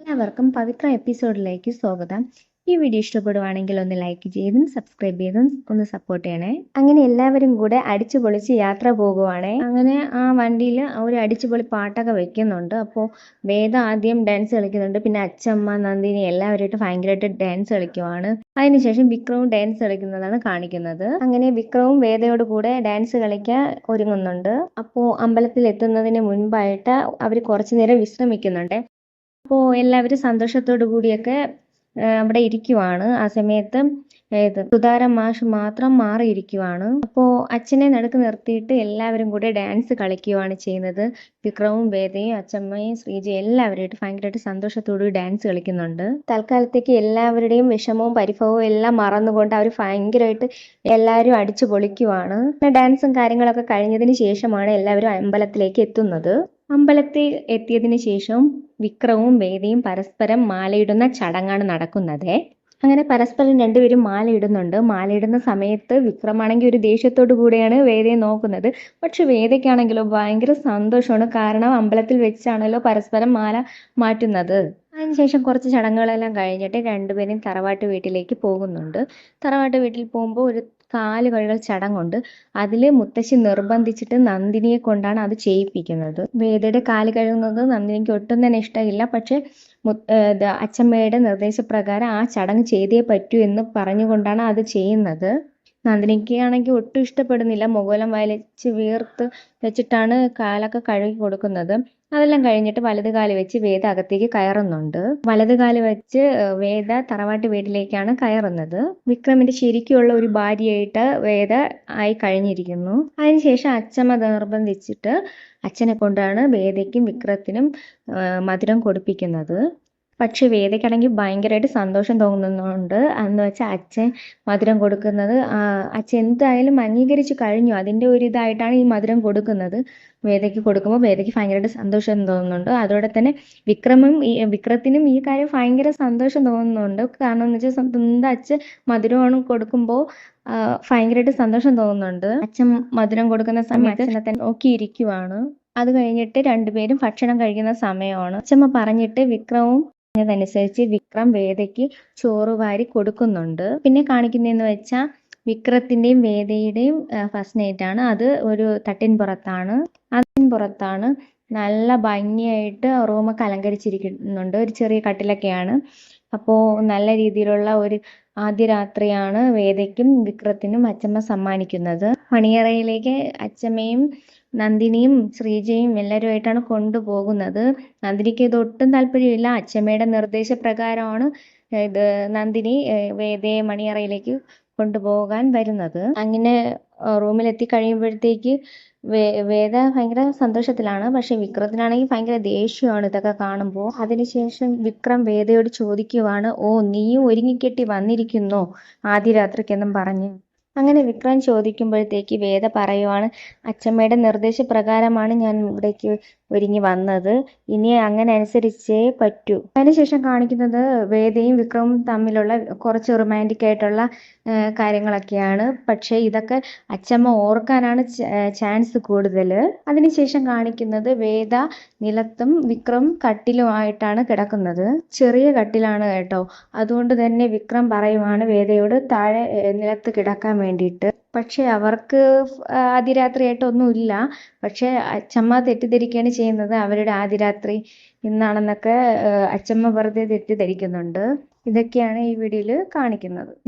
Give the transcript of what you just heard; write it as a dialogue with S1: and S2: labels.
S1: എല്ലാവർക്കും പവിത്ര എപ്പിസോഡിലേക്ക് സ്വാഗതം. ഈ വീഡിയോ ഇഷ്ടപ്പെടുവാണെങ്കിൽ ഒന്ന് ലൈക്ക് ചെയ്തും സബ്സ്ക്രൈബ് ചെയ്തും ഒന്ന് സപ്പോർട്ട് ചെയ്യണേ. അങ്ങനെ എല്ലാവരും കൂടെ അടിച്ചു പൊളിച്ച് യാത്ര പോകുവാണേ. അങ്ങനെ ആ വണ്ടിയിൽ ഒരു അടിച്ചുപൊളി പാട്ടൊക്കെ വെക്കുന്നുണ്ട്. അപ്പോൾ വേദ ആദ്യം ഡാൻസ് കളിക്കുന്നുണ്ട്, പിന്നെ അച്ചമ്മ, നന്ദിനി എല്ലാവരുമായിട്ട് ഭയങ്കരമായിട്ട് ഡാൻസ് കളിക്കുവാണ്. അതിനുശേഷം വിക്രവും ഡാൻസ് കളിക്കുന്നതാണ് കാണിക്കുന്നത്. അങ്ങനെ വിക്രവും വേദയോട് കൂടെ ഡാൻസ് കളിക്കാൻ ഒരുങ്ങുന്നുണ്ട്. അപ്പോൾ അമ്പലത്തിൽ എത്തുന്നതിന് മുൻപായിട്ട് അവർ കുറച്ചു നേരം വിശ്രമിക്കുന്നുണ്ട്. അപ്പോൾ എല്ലാവരും സന്തോഷത്തോടു കൂടിയൊക്കെ അവിടെ ഇരിക്കുവാണ്. ആ സമയത്ത് സുധാരൻ മാഷ് മാത്രം മാറിയിരിക്കുവാണ്. അപ്പോൾ അച്ഛനെ നടുക്ക് നിർത്തിയിട്ട് എല്ലാവരും കൂടെ ഡാൻസ് കളിക്കുകയാണ് ചെയ്യുന്നത്. വിക്രമും വേദയും അച്ചമ്മയും ശ്രീജയും എല്ലാവരുമായിട്ട് ഭയങ്കരമായിട്ട് സന്തോഷത്തോടു ഡാൻസ് കളിക്കുന്നുണ്ട്. തൽക്കാലത്തേക്ക് എല്ലാവരുടെയും വിഷമവും പരിഭവവും എല്ലാം മറന്നുകൊണ്ട് അവർ ഭയങ്കരമായിട്ട് എല്ലാവരും അടിച്ചു പൊളിക്കുവാണ്. ഡാൻസും കാര്യങ്ങളൊക്കെ കഴിഞ്ഞതിന് ശേഷമാണ് എല്ലാവരും അമ്പലത്തിലേക്ക് എത്തുന്നത്. അമ്പലത്തിൽ എത്തിയതിനു ശേഷം വിക്രവും വേദയും പരസ്പരം മാലയിടുന്ന ചടങ്ങാണ് നടക്കുന്നത്. അങ്ങനെ പരസ്പരം രണ്ടുപേരും മാലയിടുന്നുണ്ട്. മാലയിടുന്ന സമയത്ത് വിക്രമാണെങ്കിൽ ഒരു ദേഷ്യത്തോടു കൂടെയാണ് വേദയെ നോക്കുന്നത്. പക്ഷെ വേദയ്ക്കാണെങ്കിലോ ഭയങ്കര സന്തോഷമാണ്. കാരണം അമ്പലത്തിൽ വെച്ചാണല്ലോ പരസ്പരം മാല മാറ്റുന്നത്. അതിനുശേഷം കുറച്ച് ചടങ്ങുകളെല്ലാം കഴിഞ്ഞിട്ട് രണ്ടുപേരും തറവാട്ട് വീട്ടിലേക്ക് പോകുന്നുണ്ട്. തറവാട്ട് വീട്ടിൽ പോകുമ്പോൾ ഒരു കാല് കഴുകൽ ചടങ്ങുണ്ട്. അതിൽ മുത്തശ്ശി നിർബന്ധിച്ചിട്ട് നന്ദിനിയെ കൊണ്ടാണ് അത് ചെയ്യിപ്പിക്കുന്നത്. വേദയുടെ കാല് കഴുകുന്നത് നന്ദിനിക്ക് ഒട്ടും തന്നെ ഇഷ്ടമില്ല. പക്ഷെ അച്ചമ്മയുടെ നിർദ്ദേശപ്രകാരം ആ ചടങ്ങ് ചെയ്തേ പറ്റൂ എന്ന് പറഞ്ഞുകൊണ്ടാണ് അത് ചെയ്യുന്നത്. നന്ദിനിക്ക് ആണെങ്കിൽ ഒട്ടും ഇഷ്ടപ്പെടുന്നില്ല. മുഖമെല്ലാം വലിച്ച് വീർത്ത് വെച്ചിട്ടാണ് കാലൊക്കെ കഴുകി കൊടുക്കുന്നത്. അതെല്ലാം കഴിഞ്ഞിട്ട് വലതുകാല് വെച്ച് വേദ അകത്തേക്ക് കയറുന്നുണ്ട്. വലതുകാല് വെച്ച് വേദ തറവാട്ട് വീട്ടിലേക്കാണ് കയറുന്നത്. വിക്രമിന്റെ ശരിക്കുള്ള ഒരു ഭാര്യയായിട്ട് വേദ ആയി കഴിഞ്ഞിരിക്കുന്നു. അതിനുശേഷം അച്ചമ്മ നിർബന്ധിച്ചിട്ട് അച്ഛനെ കൊണ്ടാണ് വേദയ്ക്കും വിക്രത്തിനും മധുരം കൊടുപ്പിക്കുന്നത്. പക്ഷെ വേദയ്ക്കാണെങ്കിൽ ഭയങ്കരമായിട്ട് സന്തോഷം തോന്നുന്നുണ്ട്. എന്ന് വെച്ചാൽ അച്ഛൻ മധുരം കൊടുക്കുന്നത് അച്ഛൻ എന്തായാലും അംഗീകരിച്ചു കഴിഞ്ഞു. അതിൻ്റെ ഒരു ഇതായിട്ടാണ് ഈ മധുരം കൊടുക്കുന്നത്. വേദയ്ക്ക് കൊടുക്കുമ്പോൾ വേദയ്ക്ക് ഭയങ്കരമായിട്ട് സന്തോഷം തോന്നുന്നുണ്ട്. അതോടെ തന്നെ വിക്രത്തിനും ഈ കാര്യം ഭയങ്കര സന്തോഷം തോന്നുന്നുണ്ട്. കാരണം എന്ന് വെച്ചാൽ സ്വന്തം അച്ഛൻ മധുരമാണ് കൊടുക്കുമ്പോൾ ഭയങ്കരമായിട്ട് സന്തോഷം തോന്നുന്നുണ്ട്. അച്ഛൻ മധുരം കൊടുക്കുന്ന സമയത്ത് അച്ഛനെ തന്നെ നോക്കിയിരിക്കുവാണ്. അത് കഴിഞ്ഞിട്ട് രണ്ടുപേരും ഭക്ഷണം കഴിക്കുന്ന സമയമാണ്. അച്ഛമ്മ പറഞ്ഞിട്ട് വിക്രവും അതനുസരിച്ച് വിക്രം വേദയ്ക്ക് ചോറ് വാരി കൊടുക്കുന്നുണ്ട്. പിന്നെ കാണിക്കുന്നതെന്ന് വെച്ചാൽ വിക്രത്തിന്റെയും വേദയുടെയും ഫസ്റ്റ് നൈറ്റ് ആണ്. അത് ഒരു തട്ടിൻപുറത്താണ്. അതിൻപുറത്താണ് നല്ല ഭംഗിയായിട്ട് റൂമൊക്കെ അലങ്കരിച്ചിരിക്കുന്നുണ്ട്. ഒരു ചെറിയ കട്ടിലൊക്കെയാണ്. അപ്പോൾ നല്ല രീതിയിലുള്ള ഒരു ആദ്യ രാത്രിയാണ് വേദയ്ക്കും വിക്രത്തിനും അച്ചമ്മ സമ്മാനിക്കുന്നത്. മണിയറയിലേക്ക് അച്ചമ്മയും നന്ദിനിയും ശ്രീജയും എല്ലാവരുമായിട്ടാണ് കൊണ്ടുപോകുന്നത്. നന്ദിനിക്ക് ഇത് ഒട്ടും താല്പര്യമില്ല. അച്ചമ്മയുടെ നിർദ്ദേശപ്രകാരമാണ് ഇത് നന്ദിനി വേദയെ മണിയറയിലേക്ക് കൊണ്ടുപോകാൻ വരുന്നത്. അങ്ങനെ റൂമിലെത്തി കഴിയുമ്പോഴത്തേക്ക് വേദ ഭയങ്കര സന്തോഷത്തിലാണ്. പക്ഷെ വിക്രത്തിനാണെങ്കിൽ ഭയങ്കര ദേഷ്യമാണ് ഇതൊക്കെ കാണുമ്പോൾ. അതിനുശേഷം വിക്രം വേദയോട് ചോദിക്കുവാണ്, "ഓ, നീയും ഒരുങ്ങിക്കെട്ടി വന്നിരിക്കുന്നോ ആദ്യ രാത്രിക്കെന്നും പറഞ്ഞ്." അങ്ങനെ വിക്രം ചോദിക്കുമ്പോഴത്തേക്ക് വേദ പറയുവാണ്, "അച്ചമ്മയുടെ നിർദ്ദേശപ്രകാരമാണ് ഞാൻ ഇവിടേക്ക് ഒരുങ്ങി വന്നത്. ഇനി അങ്ങനെ അനുസരിച്ചേ പറ്റൂ." അതിനുശേഷം കാണിക്കുന്നത് വേദയും വിക്രമും തമ്മിലുള്ള കുറച്ച് റൊമാൻറ്റിക് ആയിട്ടുള്ള കാര്യങ്ങളൊക്കെയാണ്. പക്ഷേ ഇതൊക്കെ അച്ചമ്മ ഓർക്കാനാണ് ചാൻസ് കൂടുതൽ. അതിനുശേഷം കാണിക്കുന്നത് വേദ നിലത്തും വിക്രം കട്ടിലുമായിട്ടാണ് കിടക്കുന്നത്. ചെറിയ കട്ടിലാണ് കേട്ടോ. അതുകൊണ്ട് തന്നെ വിക്രം പറയുവാണ് വേദയോട് താഴെ നിലത്ത് കിടക്കാൻ വേണ്ടിയിട്ട്. പക്ഷെ അവർക്ക് ആദ്യരാത്രിയായിട്ടൊന്നുമില്ല. പക്ഷെ അച്ചമ്മ തെറ്റിദ്ധരിക്കുകയാണ് ചെയ്യുന്നത് അവരുടെ ആദ്യരാത്രി ഇന്നാണെന്നൊക്കെ അച്ചമ്മ വെറുതെ തെറ്റിദ്ധരിക്കുന്നുണ്ട്. ഇതൊക്കെയാണ് ഈ വീഡിയോയിൽ കാണിക്കുന്നത്.